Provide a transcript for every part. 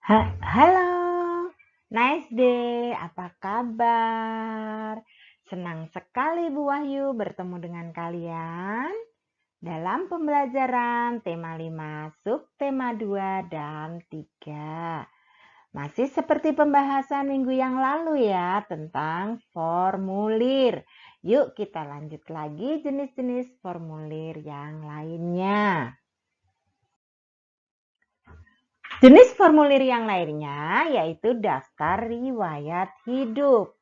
Halo, nice day, apa kabar? Senang sekali Bu Wahyu bertemu dengan kalian dalam pembelajaran tema 5, subtema 2 dan 3. Masih seperti pembahasan minggu yang lalu ya tentang formulir. Yuk kita lanjut lagi jenis-jenis formulir yang lainnya. Jenis formulir yang lainnya yaitu daftar riwayat hidup.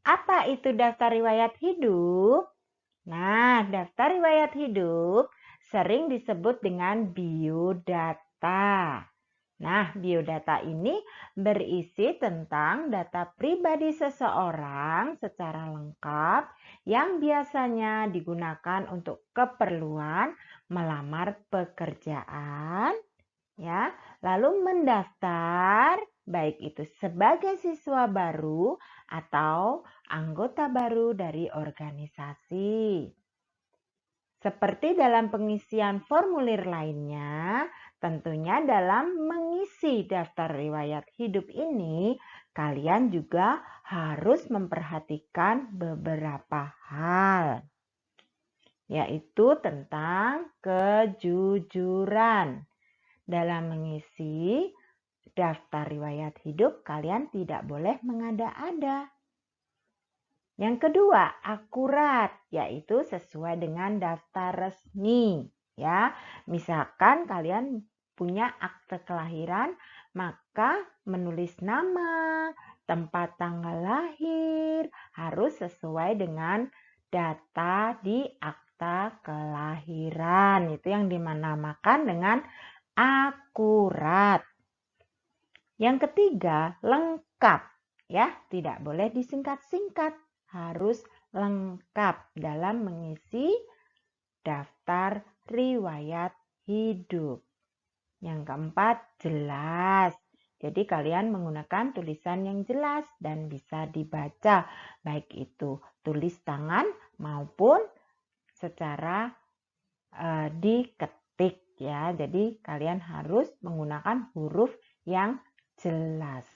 Apa itu daftar riwayat hidup? Nah, daftar riwayat hidup sering disebut dengan biodata. Nah, biodata ini berisi tentang data pribadi seseorang secara lengkap yang biasanya digunakan untuk keperluan melamar pekerjaan, ya, lalu mendaftar baik itu sebagai siswa baru atau anggota baru dari organisasi. Seperti dalam pengisian formulir lainnya, tentunya dalam mengisi daftar riwayat hidup ini, kalian juga harus memperhatikan beberapa hal, yaitu tentang kejujuran. Dalam mengisi daftar riwayat hidup, kalian tidak boleh mengada-ada. Yang kedua, akurat, yaitu sesuai dengan daftar resmi. Ya, misalkan kalian punya akte kelahiran, maka menulis nama, tempat tanggal lahir harus sesuai dengan data di akta kelahiran. Itu yang dinamakan dengan akurat. Yang ketiga, lengkap. Ya, tidak boleh disingkat-singkat. Harus lengkap dalam mengisi daftar riwayat hidup. Yang keempat, jelas. Jadi kalian menggunakan tulisan yang jelas dan bisa dibaca, baik itu tulis tangan maupun secara diketik ya. Jadi kalian harus menggunakan huruf yang jelas.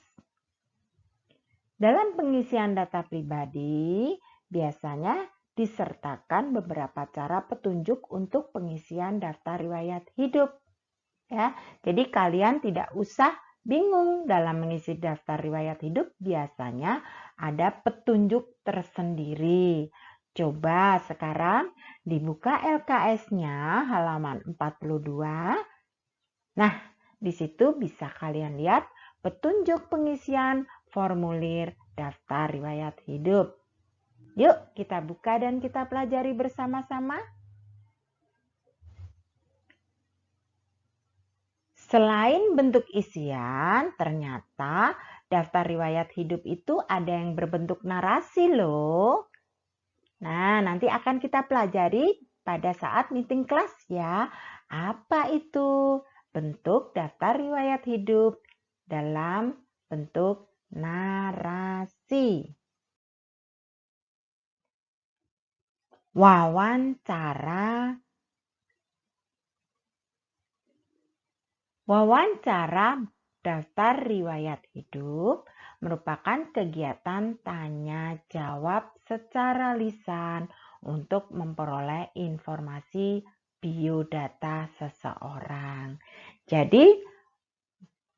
Dalam pengisian data pribadi, biasanya disertakan beberapa cara petunjuk untuk pengisian daftar riwayat hidup. Ya, jadi kalian tidak usah bingung dalam mengisi daftar riwayat hidup, biasanya ada petunjuk tersendiri. Coba sekarang dibuka LKS-nya halaman 42. Nah, di situ bisa kalian lihat petunjuk pengisian formulir daftar riwayat hidup. Yuk kita buka dan kita pelajari bersama-sama. Selain bentuk isian, ternyata daftar riwayat hidup itu ada yang berbentuk narasi loh. Nah, nanti akan kita pelajari pada saat meeting kelas ya. Apa itu bentuk daftar riwayat hidup dalam bentuk narasi? Wawancara. Wawancara daftar riwayat hidup merupakan kegiatan tanya jawab secara lisan untuk memperoleh informasi biodata seseorang. Jadi,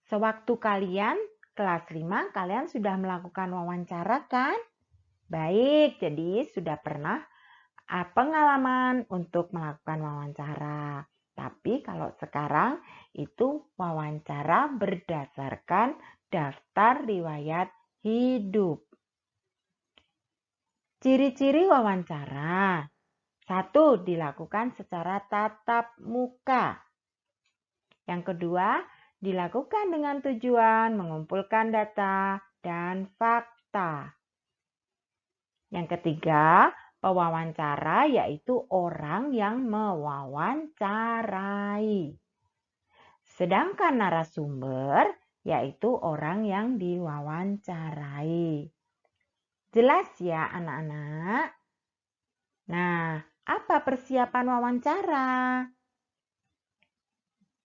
sewaktu kalian kelas 5, kalian sudah melakukan wawancara kan? Baik, jadi sudah pernah pengalaman untuk melakukan wawancara. Tapi kalau sekarang itu wawancara berdasarkan daftar riwayat hidup. Ciri-ciri wawancara. 1. Dilakukan secara tatap muka. Yang kedua, dilakukan dengan tujuan mengumpulkan data dan fakta. Yang ketiga, pewawancara yaitu orang yang mewawancarai. Sedangkan narasumber yaitu orang yang diwawancarai. Jelas ya anak-anak? Nah, apa persiapan wawancara?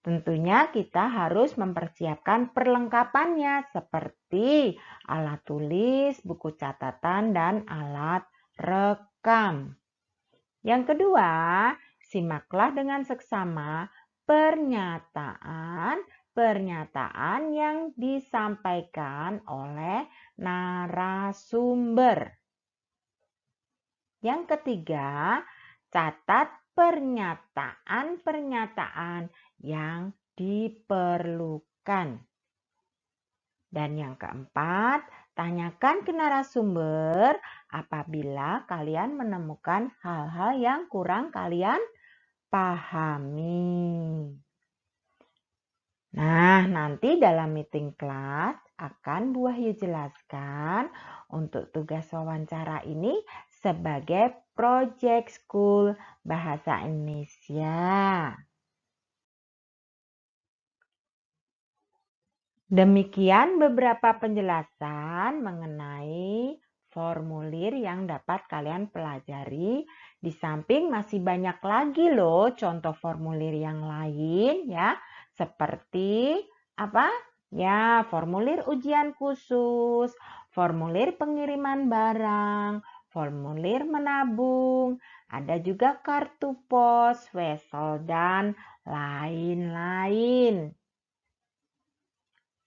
Tentunya kita harus mempersiapkan perlengkapannya seperti alat tulis, buku catatan, dan alat rekam. Yang kedua, simaklah dengan seksama pernyataan yang disampaikan oleh narasumber. Yang ketiga, catat pernyataan-pernyataan yang diperlukan. Dan yang keempat, tanyakan ke narasumber apabila kalian menemukan hal-hal yang kurang kalian pahami. Nah, nanti dalam meeting kelas akan Bu Wahyu jelaskan untuk tugas wawancara ini sebagai Project School Bahasa Indonesia. Demikian beberapa penjelasan mengenai formulir yang dapat kalian pelajari. Di samping masih banyak lagi loh contoh formulir yang lain ya. Seperti apa? Ya, formulir ujian khusus, formulir pengiriman barang, formulir menabung, ada juga kartu pos, wesel, dan lain-lain.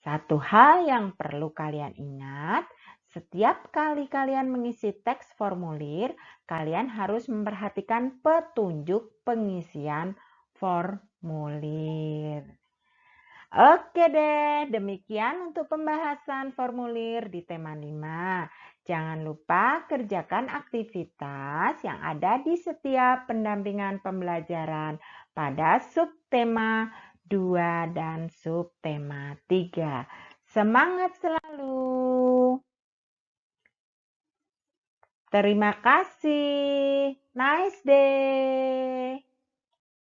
Satu hal yang perlu kalian ingat, setiap kali kalian mengisi teks formulir, kalian harus memperhatikan petunjuk pengisian formulir. Oke deh, demikian untuk pembahasan formulir di tema 5. Jangan lupa kerjakan aktivitas yang ada di setiap pendampingan pembelajaran pada subtema 2 dan subtema 3. Semangat selalu. Terima kasih. Nice day.